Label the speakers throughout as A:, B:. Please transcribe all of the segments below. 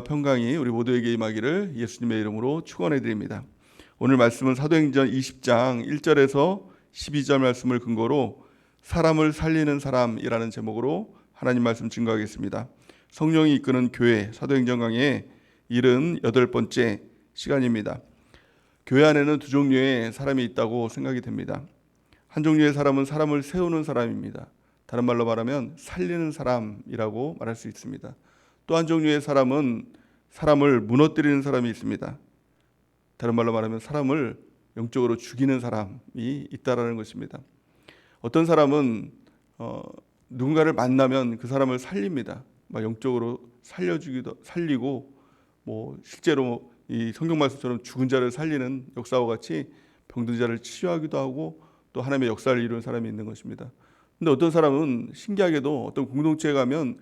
A: 평강이 우리 모두에게 임하기를 예수님의 이름으로 축원해 드립니다. 오늘 말씀은 사도행전 20장 1절에서 12절 말씀을 근거로 사람을 살리는 사람이라는 제목으로 하나님 말씀 증거하겠습니다. 성령이 이끄는 교회 사도행전 강의 78번째 시간입니다. 교회 안에는 두 종류의 사람이 있다고 생각이 됩니다. 한 종류의 사람은 사람을 세우는 사람입니다. 다른 말로 말하면 살리는 사람이라고 말할 수 있습니다. 또 한 종류의 사람은 사람을 무너뜨리는 사람이 있습니다. 다른 말로 말하면 사람을 영적으로 죽이는 사람이 있다라는 것입니다. 어떤 사람은 누군가를 만나면 그 사람을 살립니다. 막 영적으로 살리고 실제로 이 성경 말씀처럼 죽은 자를 살리는 역사와 같이 병든 자를 치유하기도 하고 또 하나님의 역사를 이루는 사람이 있는 것입니다. 근데 어떤 사람은 신기하게도 어떤 공동체에 가면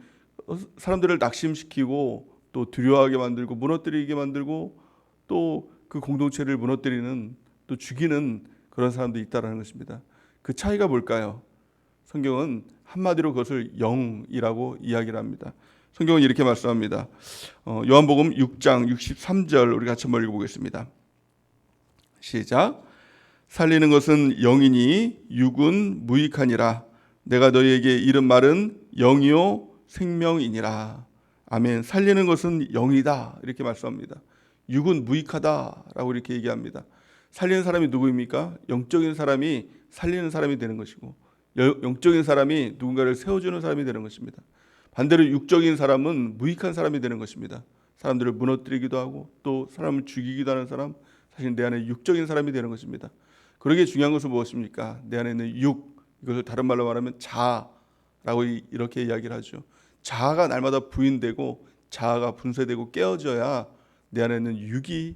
A: 사람들을 낙심시키고 또 두려워하게 만들고 무너뜨리게 만들고 또 그 공동체를 무너뜨리는 또 죽이는 그런 사람도 있다라는 것입니다. 그 차이가 뭘까요? 성경은 한마디로 그것을 영이라고 이야기를 합니다. 성경은 이렇게 말씀합니다. 요한복음 6장 63절 우리 같이 한번 읽어보겠습니다. 시작. 살리는 것은 영이니 육은 무익하니라. 내가 너희에게 이른 말은 영이요 생명이니라. 아멘. 살리는 것은 영이다 이렇게 말씀합니다. 육은 무익하다라고 이렇게 얘기합니다. 살리는 사람이 누구입니까? 영적인 사람이 살리는 사람이 되는 것이고 영적인 사람이 누군가를 세워주는 사람이 되는 것입니다. 반대로 육적인 사람은 무익한 사람이 되는 것입니다. 사람들을 무너뜨리기도 하고 또 사람을 죽이기도 하는 사람, 사실 내 안에 육적인 사람이 되는 것입니다. 그러기에 중요한 것은 무엇입니까? 내 안에 있는 육, 이것을 다른 말로 말하면 자아라고 이렇게 이야기를 하죠. 자아가 날마다 부인되고 자아가 분쇄되고 깨어져야 내 안에 있는 육이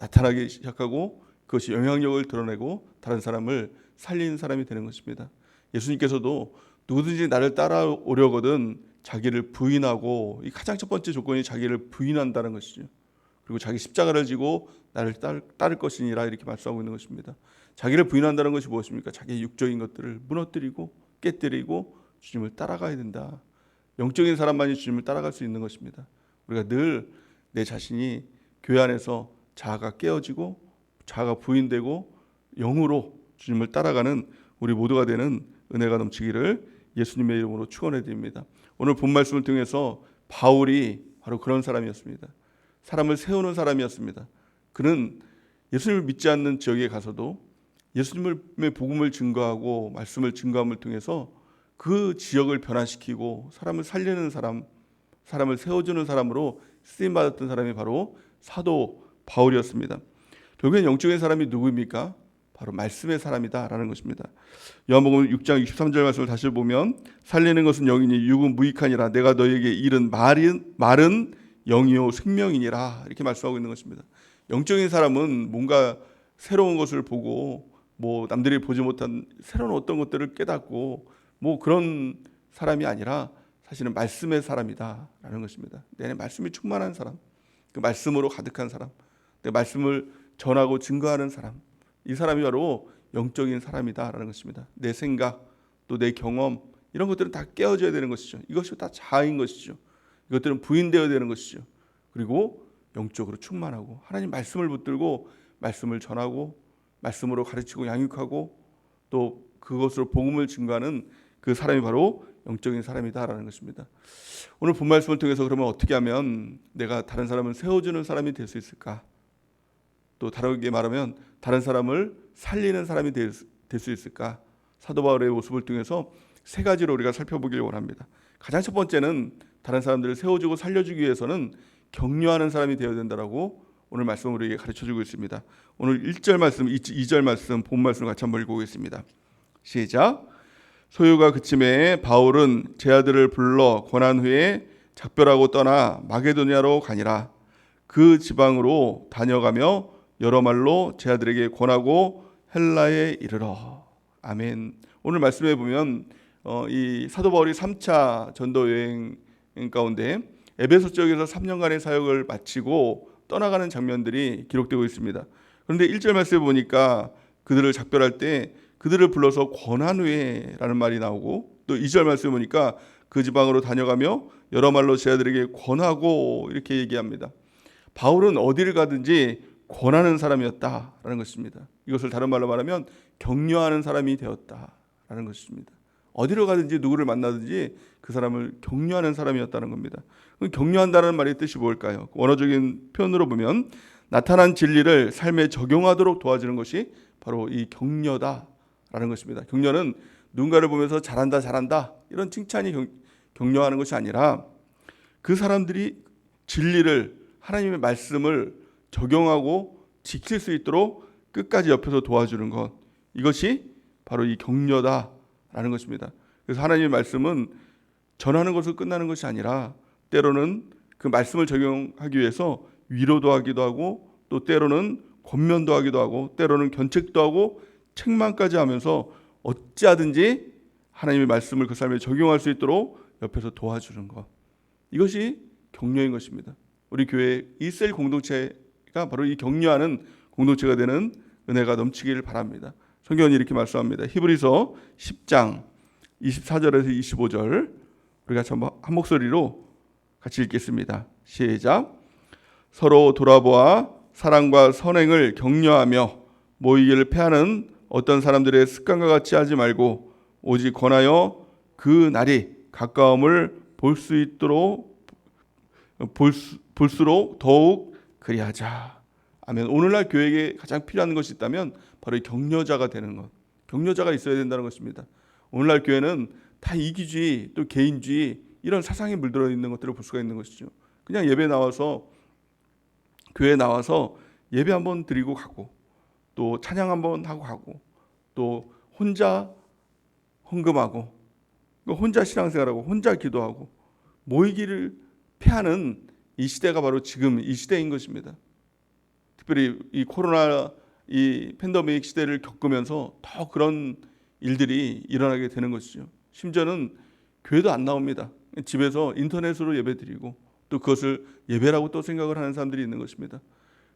A: 나타나기 시작하고 그것이 영향력을 드러내고 다른 사람을 살리는 사람이 되는 것입니다. 예수님께서도 누구든지 나를 따라오려거든 자기를 부인하고 이 가장 첫 번째 조건이 자기를 부인한다는 것이죠. 그리고 자기 십자가를 지고 나를 따를 것이니라 이렇게 말씀하고 있는 것입니다. 자기를 부인한다는 것이 무엇입니까? 자기의 육적인 것들을 무너뜨리고 깨뜨리고 주님을 따라가야 된다. 영적인 사람만이 주님을 따라갈 수 있는 것입니다. 우리가 늘 내 자신이 교회 안에서 자아가 깨어지고 자아가 부인되고 영으로 주님을 따라가는 우리 모두가 되는 은혜가 넘치기를 예수님의 이름으로 축원해 드립니다. 오늘 본 말씀을 통해서 바울이 바로 그런 사람이었습니다. 사람을 세우는 사람이었습니다. 그는 예수님을 믿지 않는 지역에 가서도 예수님의 복음을 증거하고 말씀을 증거함을 통해서 그 지역을 변화시키고 사람을 살리는 사람, 사람을 세워주는 사람으로 쓰임받았던 사람이 바로 사도 바울이었습니다. 결국엔 영적인 사람이 누구입니까? 바로 말씀의 사람이다라는 것입니다. 요한복음 6장 63절 말씀을 다시 보면 살리는 것은 영이니 육은 무익하니라. 내가 너희에게 이른 말은 영이요 생명이니라 이렇게 말씀하고 있는 것입니다. 영적인 사람은 뭔가 새로운 것을 보고 남들이 보지 못한 새로운 어떤 것들을 깨닫고 그런 사람이 아니라 사실은 말씀의 사람이다라는 것입니다. 내 안에 말씀이 충만한 사람, 그 말씀으로 가득한 사람, 내 말씀을 전하고 증거하는 사람, 이 사람이 바로 영적인 사람이다라는 것입니다. 내 생각, 또 내 경험 이런 것들은 다 깨어져야 되는 것이죠. 이것이 다 자아인 것이죠. 이것들은 부인되어야 되는 것이죠. 그리고 영적으로 충만하고 하나님 말씀을 붙들고 말씀을 전하고 말씀으로 가르치고 양육하고 또 그것으로 복음을 증거하는 그 사람이 바로 영적인 사람이다라는 것입니다. 오늘 본 말씀을 통해서 그러면 어떻게 하면 내가 다른 사람을 세워주는 사람이 될 수 있을까? 또 다르게 말하면 다른 사람을 살리는 사람이 될 수 있을까? 사도 바울의 모습을 통해서 세 가지로 우리가 살펴보길 원합니다. 가장 첫 번째는 다른 사람들을 세워주고 살려주기 위해서는 격려하는 사람이 되어야 된다라고 오늘 말씀 우리에게 가르쳐주고 있습니다. 오늘 1절 말씀, 2절 말씀, 본 말씀을 같이 한번 읽어보겠습니다. 시작. 소요가 그침에 바울은 제 아들을 불러 권한 후에 작별하고 떠나 마게도냐로 가니라. 그 지방으로 다녀가며 여러 말로 제 아들에게 권하고 헬라에 이르러. 아멘. 오늘 말씀해 보면 이 사도 바울이 3차 전도 여행 가운데 에베소 지역에서 3년간의 사역을 마치고 떠나가는 장면들이 기록되고 있습니다. 그런데 1절 말씀에 보니까 그들을 작별할 때 그들을 불러서 권한 후에라는 말이 나오고 또 2절 말씀에 보니까 그 지방으로 다녀가며 여러 말로 제자들에게 권하고 이렇게 얘기합니다. 바울은 어디를 가든지 권하는 사람이었다라는 것입니다. 이것을 다른 말로 말하면 격려하는 사람이 되었다라는 것입니다. 어디로 가든지 누구를 만나든지 그 사람을 격려하는 사람이었다는 겁니다. 격려한다는 말의 뜻이 뭘까요? 원어적인 표현으로 보면 나타난 진리를 삶에 적용하도록 도와주는 것이 바로 이 격려다라는 것입니다. 격려는 누군가를 보면서 잘한다 이런 칭찬이 격려하는 것이 아니라 그 사람들이 진리를, 하나님의 말씀을 적용하고 지킬 수 있도록 끝까지 옆에서 도와주는 것, 이것이 바로 이 격려다라는 것입니다. 그래서 하나님의 말씀은 전하는 것으로 끝나는 것이 아니라 때로는 그 말씀을 적용하기 위해서 위로도 하기도 하고, 또 때로는 권면도 하기도 하고, 때로는 견책도 하고 책망까지 하면서 어찌하든지 하나님의 말씀을 그 삶에 적용할 수 있도록 옆에서 도와주는 것, 이것이 격려인 것입니다. 우리 교회 이 셀 공동체가 바로 이 격려하는 공동체가 되는 은혜가 넘치기를 바랍니다. 성경은 이렇게 말씀합니다. 히브리서 10장 24절에서 25절 우리가 한 목소리로 같이 읽겠습니다. 시작. 서로 돌아보아 사랑과 선행을 격려하며 모이기를 패하는 어떤 사람들의 습관과 같이 하지 말고 오직 권하여 그 날이 가까움을 볼수록 더욱 그리하자. 아멘. 오늘날 교회에 가장 필요한 것이 있다면 바로 이 격려자가 되는 것, 격려자가 있어야 된다는 것입니다. 오늘날 교회는 다 이기주의, 또 개인주의, 이런 사상에 물들어 있는 것들을 볼 수가 있는 것이죠. 그냥 교회에 나와서 예배 한번 드리고 가고, 또 찬양 한번 하고 가고, 또 혼자 헌금하고, 혼자 신앙생활하고, 혼자 기도하고, 모이기를 패하는 이 시대가 바로 지금 이 시대인 것입니다. 특별히 이 코로나 이 팬데믹 시대를 겪으면서 더 그런 일들이 일어나게 되는 것이죠. 심지어는 교회도 안 나옵니다. 집에서 인터넷으로 예배드리고, 또 그것을 예배라고 또 생각을 하는 사람들이 있는 것입니다.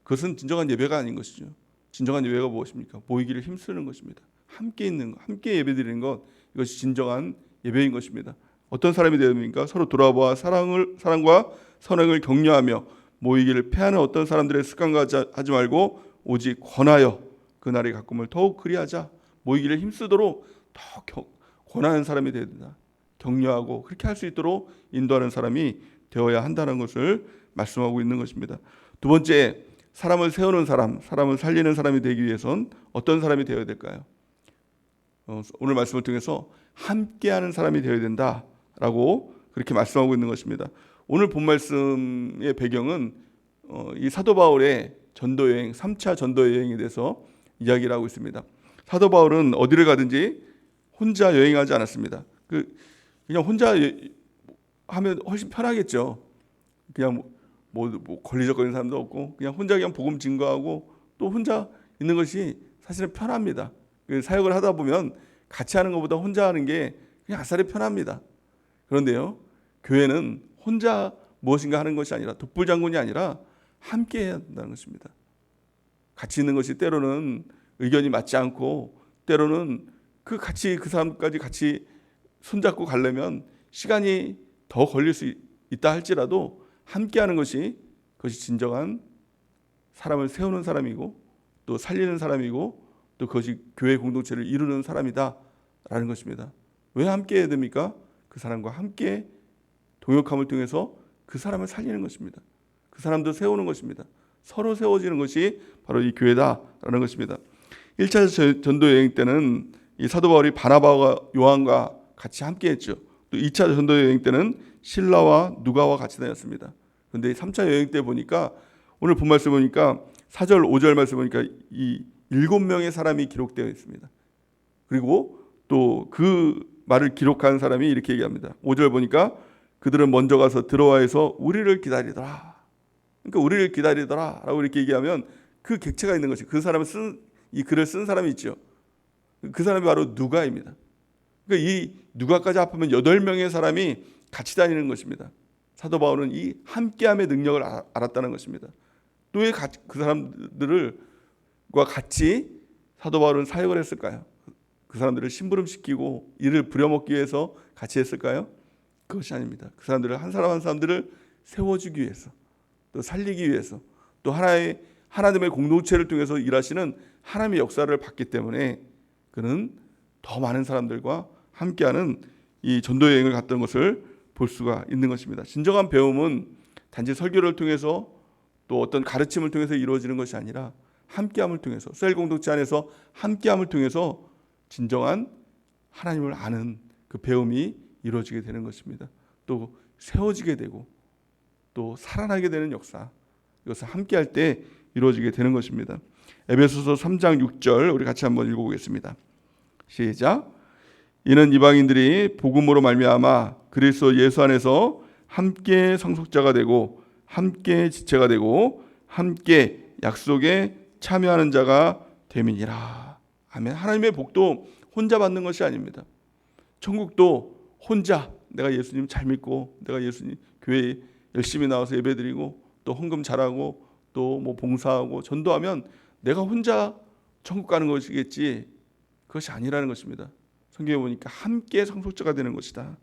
A: 그것은 진정한 예배가 아닌 것이죠. 진정한 예배가 무엇입니까? 모이기를 힘쓰는 것입니다. 함께 있는 것, 함께 예배드리는 것, 이것이 진정한 예배인 것입니다. 어떤 사람이 되야 됩니까? 서로 돌아보아 사랑과 선행을 격려하며 모이기를 패하는 어떤 사람들의 습관과 하지 말고 오직 권하여 그 날이 가끔을 더욱 그리하자. 모이기를 힘쓰도록 더 권하는 사람이 되어야 된다. 격려하고 그렇게 할 수 있도록 인도하는 사람이 되어야 한다는 것을 말씀하고 있는 것입니다. 두 번째, 사람을 세우는 사람, 사람을 살리는 사람이 되기 위해선 어떤 사람이 되어야 될까요? 오늘 말씀을 통해서 함께하는 사람이 되어야 된다라고 그렇게 말씀하고 있는 것입니다. 오늘 본 말씀의 배경은 이 사도 바울의 전도여행, 3차 전도여행에 대해서 이야기를 하고 있습니다. 사도 바울은 어디를 가든지 혼자 여행하지 않았습니다. 그냥 혼자 하면 훨씬 편하겠죠. 그냥 뭐 걸리적거리는 사람도 없고 그냥 혼자 복음 증거하고 또 혼자 있는 것이 사실은 편합니다. 사역을 하다 보면 같이 하는 것보다 혼자 하는 게 그냥 아싸리 편합니다. 그런데요, 교회는 혼자 무엇인가 하는 것이 아니라, 독불장군이 아니라 함께 해야 한다는 것입니다. 같이 있는 것이 때로는 의견이 맞지 않고, 때로는 그 사람까지 같이 손잡고 가려면 시간이 더 걸릴 수 있다 할지라도 함께하는 것이, 그것이 진정한 사람을 세우는 사람이고 또 살리는 사람이고 또 그것이 교회 공동체를 이루는 사람이다라는 것입니다. 왜 함께해야 됩니까? 그 사람과 함께 동역함을 통해서 그 사람을 살리는 것입니다. 그 사람도 세우는 것입니다. 서로 세워지는 것이 바로 이 교회다라는 것입니다. 1차 전도 여행 때는 이 사도 바울이 바나바와 요한과 같이 함께했죠. 또 2차 전도 여행 때는 실라와 누가와 같이 다녔습니다. 그런데 3차 여행 때 보니까, 오늘 본 말씀 보니까 4절 5절 말씀 보니까 이 7명의 사람이 기록되어 있습니다. 그리고 또 그 말을 기록한 사람이 이렇게 얘기합니다. 5절 보니까 그들은 먼저 가서 드로아에서 우리를 기다리더라. 그러니까 우리를 기다리더라라고 이렇게 얘기하면 그 객체가 있는 것이, 그 사람을 이 글을 쓴 사람이 있죠. 그 사람이 바로 누가입니다. 그러니까 이 누가까지 합하면 8명의 사람이 같이 다니는 것입니다. 사도 바울은 이 함께함의 능력을 알았다는 것입니다. 또 왜 그 사람들과 같이 사도 바울은 사역을 했을까요? 그 사람들을 심부름시키고 이를 부려먹기 위해서 같이 했을까요? 그것이 아닙니다. 그 사람들을 한 사람 한 사람들을 세워주기 위해서, 또 살리기 위해서, 또 하나님의 공동체를 통해서 일하시는 하나님의 역사를 받기 때문에 그는 더 많은 사람들과 함께하는 이 전도 여행을 갔던 것을 볼 수가 있는 것입니다. 진정한 배움은 단지 설교를 통해서 또 어떤 가르침을 통해서 이루어지는 것이 아니라 함께함을 통해서, 셀 공동체 안에서 함께함을 통해서 진정한 하나님을 아는 그 배움이 이루어지게 되는 것입니다. 또 세워지게 되고 또 살아나게 되는 역사, 이것을 함께할 때 이루어지게 되는 것입니다. 에베소서 3장 6절 우리 같이 한번 읽어보겠습니다. 시작. 이는 이방인들이 복음으로 말미암아 그리스도 예수 안에서 함께 상속자가 되고 함께 지체가 되고 함께 약속에 참여하는 자가 됨이니라. 아멘. 하나님의 복도 혼자 받는 것이 아닙니다. 천국도 혼자 내가 예수님 잘 믿고 내가 예수님 교회에 열심히 나와서 예배드리고 또 헌금 잘하고 또 뭐 봉사하고 전도하면 내가 혼자 천국 가는 것이겠지, 그것이 아니라는 것입니다. 성경에 보니까 함께 상속자가 되는 것이다.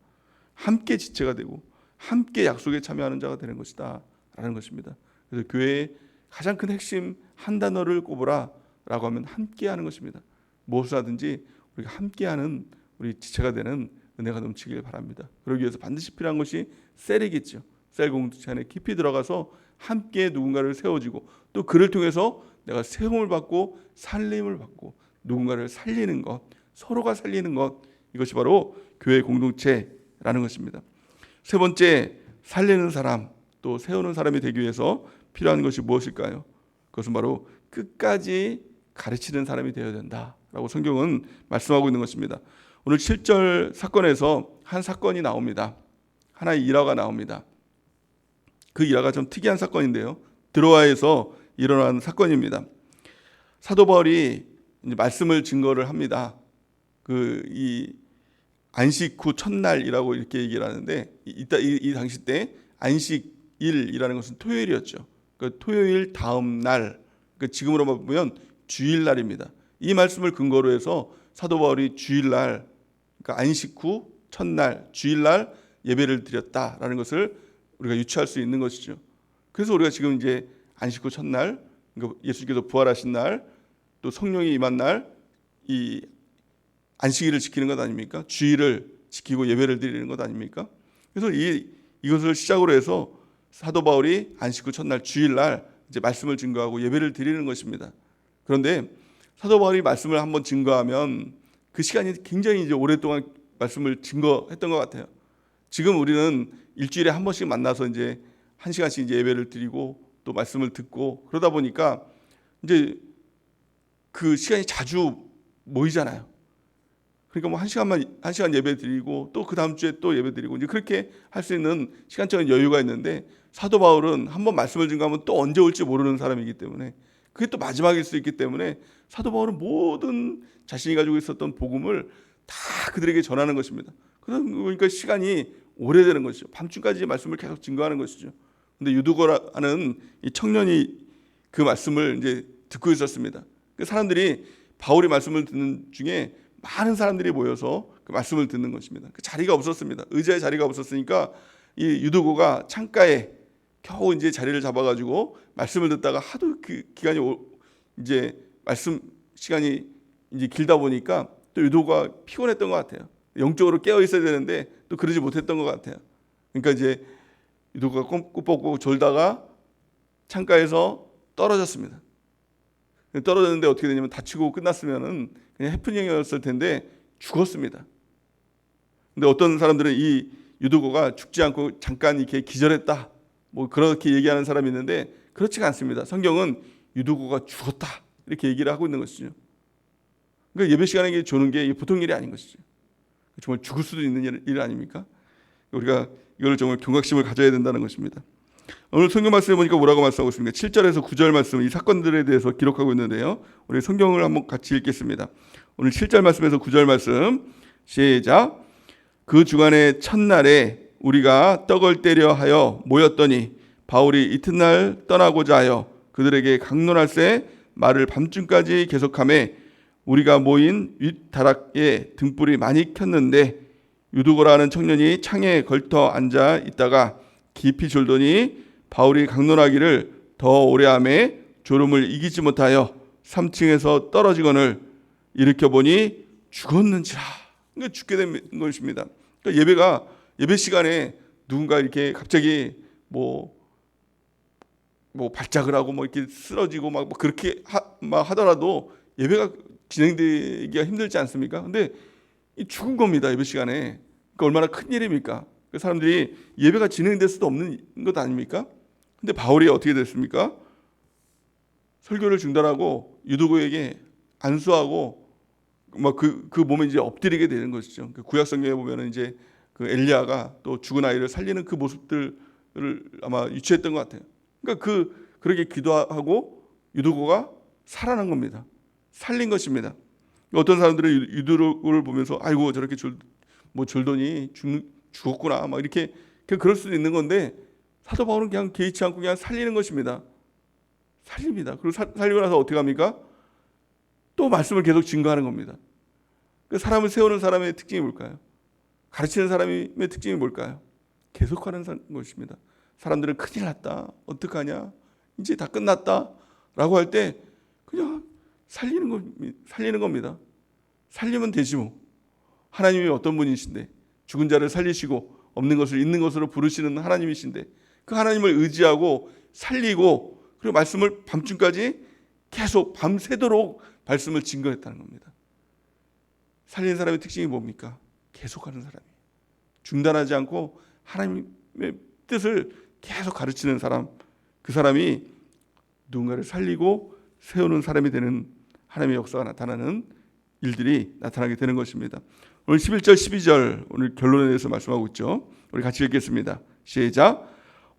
A: 함께 지체가 되고 함께 약속에 참여하는 자가 되는 것이다 라는 것입니다. 그래서 교회의 가장 큰 핵심 한 단어를 꼽으라 라고 하면 함께하는 것입니다. 무엇을 하든지 우리가 함께하는 우리 지체가 되는 은혜가 넘치길 바랍니다. 그러기 위해서 반드시 필요한 것이 셀이겠죠. 셀 공동체 안에 깊이 들어가서 함께 누군가를 세워주고 또 그를 통해서 내가 세움을 받고 살림을 받고 누군가를 살리는 것, 서로가 살리는 것, 이것이 바로 교회 공동체라는 것입니다. 세 번째, 살리는 사람 또 세우는 사람이 되기 위해서 필요한 것이 무엇일까요? 그것은 바로 끝까지 가르치는 사람이 되어야 된다라고 성경은 말씀하고 있는 것입니다. 오늘 7절 사건에서 한 사건이 나옵니다. 하나의 일화가 나옵니다. 그 일화가 좀 특이한 사건인데요. 드로아에서 일어난 사건입니다. 사도 바울이 이제 말씀을 증거를 합니다. 이 안식 후 첫날이라고 이렇게 얘기를 하는데 이 당시 때 안식일이라는 것은 토요일이었죠. 그 토요일 다음 날, 지금으로 보면 주일날입니다. 이 말씀을 근거로 해서 사도 바울이 주일날, 그러니까 안식 후 첫날 주일날 예배를 드렸다라는 것을 우리가 유추할 수 있는 것이죠. 그래서 우리가 지금 이제 안식 후 첫날, 그러니까 예수님께서 부활하신 날, 또 성령이 임한 날, 이 안식일을 지키는 것 아닙니까? 주일을 지키고 예배를 드리는 것 아닙니까? 그래서 이것을 시작으로 해서 사도 바울이 안식 후 첫날 주일날 이제 말씀을 증거하고 예배를 드리는 것입니다. 그런데 사도 바울이 말씀을 한번 증거하면 그 시간이 굉장히 이제 오랫동안 말씀을 증거했던 것 같아요. 지금 우리는 일주일에 한 번씩 만나서 이제 한 시간씩 이제 예배를 드리고 또 말씀을 듣고 그러다 보니까 이제 그 시간이 자주 모이잖아요. 그러니까 뭐 한 시간 예배 드리고 또 그 다음 주에 또 예배 드리고 이제 그렇게 할 수 있는 시간적인 여유가 있는데 사도 바울은 한번 말씀을 증거하면 또 언제 올지 모르는 사람이기 때문에 그게 또 마지막일 수 있기 때문에 사도 바울은 모든 자신이 가지고 있었던 복음을 다 그들에게 전하는 것입니다. 그러니까 시간이 오래되는 것이죠. 밤중까지 말씀을 계속 증거하는 것이죠. 근데 유두고라는 이 청년이 그 말씀을 이제 듣고 있었습니다. 그 사람들이 바울이 말씀을 듣는 중에 많은 사람들이 모여서 그 말씀을 듣는 것입니다. 그 자리가 없었습니다. 의자에 자리가 없었으니까 이 유두고가 창가에 겨우 이제 자리를 잡아가지고 말씀을 듣다가 하도 그 기간이 이제 말씀 시간이 이제 길다 보니까 또 유두고가 피곤했던 것 같아요. 영적으로 깨어 있어야 되는데 또 그러지 못했던 것 같아요. 그러니까 이제 유두고가 꿈꿔보고 졸다가 창가에서 떨어졌습니다. 떨어졌는데 어떻게 되냐면 다치고 끝났으면은 그냥 해프닝이었을 텐데 죽었습니다. 근데 어떤 사람들은 이 유두고가 죽지 않고 잠깐 이렇게 기절했다, 뭐 그렇게 얘기하는 사람이 있는데 그렇지가 않습니다. 성경은 유두고가 죽었다 이렇게 얘기를 하고 있는 것이죠. 그러니까 예배 시간에 조는 게 보통 일이 아닌 것이죠. 정말 죽을 수도 있는 일 아닙니까? 우리가 이걸 정말 경각심을 가져야 된다는 것입니다. 오늘 성경 말씀에 보니까 뭐라고 말씀하고 있습니까? 7절에서 9절 말씀, 이 사건들에 대해서 기록하고 있는데요. 우리 성경을 한번 같이 읽겠습니다. 오늘 7절 말씀에서 9절 말씀 시작. 그 주간의 첫날에 우리가 떡을 떼려 하여 모였더니 바울이 이튿날 떠나고자 하여 그들에게 강론할새 말을 밤중까지 계속하매 우리가 모인 윗다락에 등불이 많이 켰는데 유두고라는 청년이 창에 걸터 앉아 있다가 깊이 졸더니 바울이 강론하기를 더 오래함에 졸음을 이기지 못하여 3층에서 떨어지거늘 일으켜보니 죽었는지라. 그러니까 죽게 된 것입니다. 그러니까 예배 시간에 누군가 이렇게 갑자기 뭐 발작을 하고 뭐 이렇게 쓰러지고 막 그렇게 하더라도 예배가 진행되기가 힘들지 않습니까? 근데 죽은 겁니다. 예배 시간에. 그러니까 얼마나 큰 일입니까? 그 사람들이 예배가 진행될 수도 없는 것 아닙니까? 근데 바울이 어떻게 됐습니까? 설교를 중단하고 유두고에게 안수하고 막 그 몸에 이제 엎드리게 되는 것이죠. 그 구약 성경에 보면은 이제 그 엘리야가 또 죽은 아이를 살리는 그 모습들을 아마 유추했던 것 같아요. 그러니까 그렇게 기도하고 유두고가 살아난 겁니다. 살린 것입니다. 어떤 사람들은 유두고를 보면서 아이고 저렇게 졸더니 죽었구나 막 이렇게 그럴 수도 있는 건데 사도 바울은 그냥 개의치 않고 그냥 살리는 것입니다. 살립니다. 그리고 살리고 나서 어떻게 합니까? 또 말씀을 계속 증거하는 겁니다. 그 사람을 세우는 사람의 특징이 뭘까요? 가르치는 사람의 특징이 뭘까요? 계속하는 것입니다. 사람들은 큰일 났다, 어떡하냐, 이제 다 끝났다 라고 할 때 그냥 살리는 겁니다. 살리면 되지 뭐. 하나님이 어떤 분이신데, 죽은 자를 살리시고 없는 것을 있는 것으로 부르시는 하나님이신데, 그 하나님을 의지하고 살리고 그리고 말씀을 밤중까지 계속 밤새도록 말씀을 증거했다는 겁니다. 살리는 사람의 특징이 뭡니까? 계속하는 사람이에요. 중단하지 않고 하나님의 뜻을 계속 가르치는 사람, 그 사람이 누군가를 살리고 세우는 사람이 되는 하나님의 역사가 나타나는 일들이 나타나게 되는 것입니다. 오늘 11절 12절 오늘 결론에 대해서 말씀하고 있죠. 우리 같이 읽겠습니다. 시작.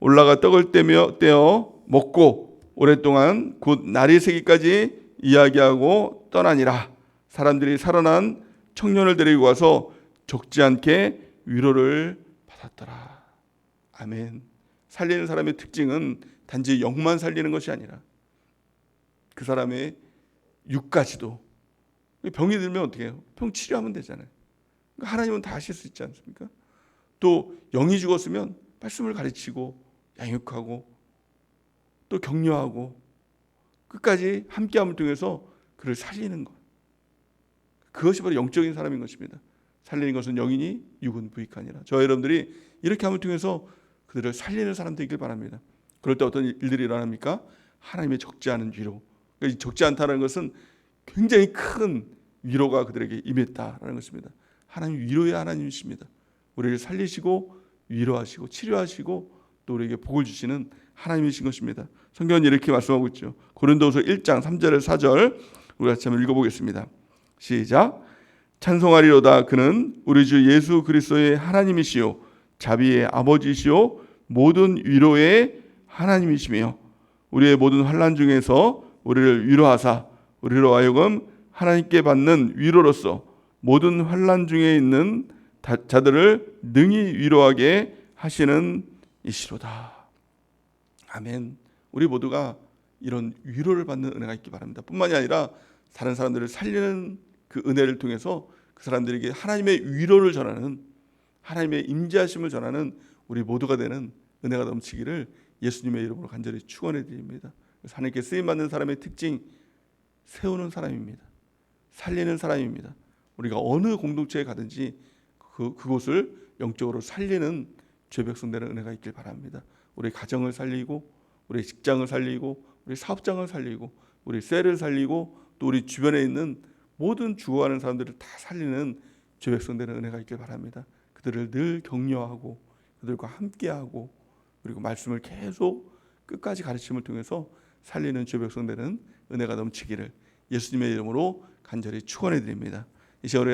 A: 올라가 떡을 떼어 먹고 오랫동안 곧 날이 새기까지 이야기하고 떠나니라. 사람들이 살아난 청년을 데리고 와서 적지 않게 위로를 받았더라. 아멘. 살리는 사람의 특징은 단지 영만 살리는 것이 아니라 그 사람의 육까지도. 병이 들면 어떻게 해요? 병 치료하면 되잖아요. 그러니까 하나님은 다 하실 수 있지 않습니까? 또 영이 죽었으면 말씀을 가르치고 양육하고 또 격려하고 끝까지 함께함을 통해서 그를 살리는 것. 그것이 바로 영적인 사람인 것입니다. 살리는 것은 영이니 육은 부익하니라. 저와 여러분들이 이렇게 함을 통해서 그들을 살리는 사람 되길 바랍니다. 그럴 때 어떤 일들이 일어납니까? 하나님의 적지 않은 위로. 그러니까 적지 않다는 것은 굉장히 큰 위로가 그들에게 임했다라는 것입니다. 하나님 위로의 하나님이십니다. 우리를 살리시고 위로하시고 치료하시고 또 우리에게 복을 주시는 하나님이신 것입니다. 성경은 이렇게 말씀하고 있죠. 고린도후서 1장 3절에서 4절 우리 같이 한번 읽어보겠습니다. 시작. 찬송하리로다. 그는 우리 주 예수 그리스도의 하나님이시요 자비의 아버지시요 모든 위로의 하나님이시며 우리의 모든 환난 중에서 우리를 위로하사 우리로 하여금 하나님께 받는 위로로서 모든 환난 중에 있는 자들을 능히 위로하게 하시는 이시로다. 아멘. 우리 모두가 이런 위로를 받는 은혜가 있기 바랍니다. 뿐만이 아니라 다른 사람들을 살리는 그 은혜를 통해서 그 사람들에게 하나님의 위로를 전하는, 하나님의 임재하심을 전하는 우리 모두가 되는 은혜가 넘치기를 예수님의 이름으로 간절히 축원해 드립니다. 하나님께 쓰임 받는 사람의 특징, 세우는 사람입니다. 살리는 사람입니다. 우리가 어느 공동체에 가든지 그곳을 영적으로 살리는 주의 백성 되는 은혜가 있길 바랍니다. 우리 가정을 살리고, 우리 직장을 살리고, 우리 사업장을 살리고, 우리 셀을 살리고, 또 우리 주변에 있는 모든 죽어가는 사람들을 다 살리는 주의 백성 되는 은혜가 있길 바랍니다. 그들을 늘 격려하고 그들과 함께하고 그리고 말씀을 계속 끝까지 가르침을 통해서 살리는 주의 백성 되는 은혜가 넘치기를 예수님의 이름으로 간절히 축원해 드립니다. 이 시간에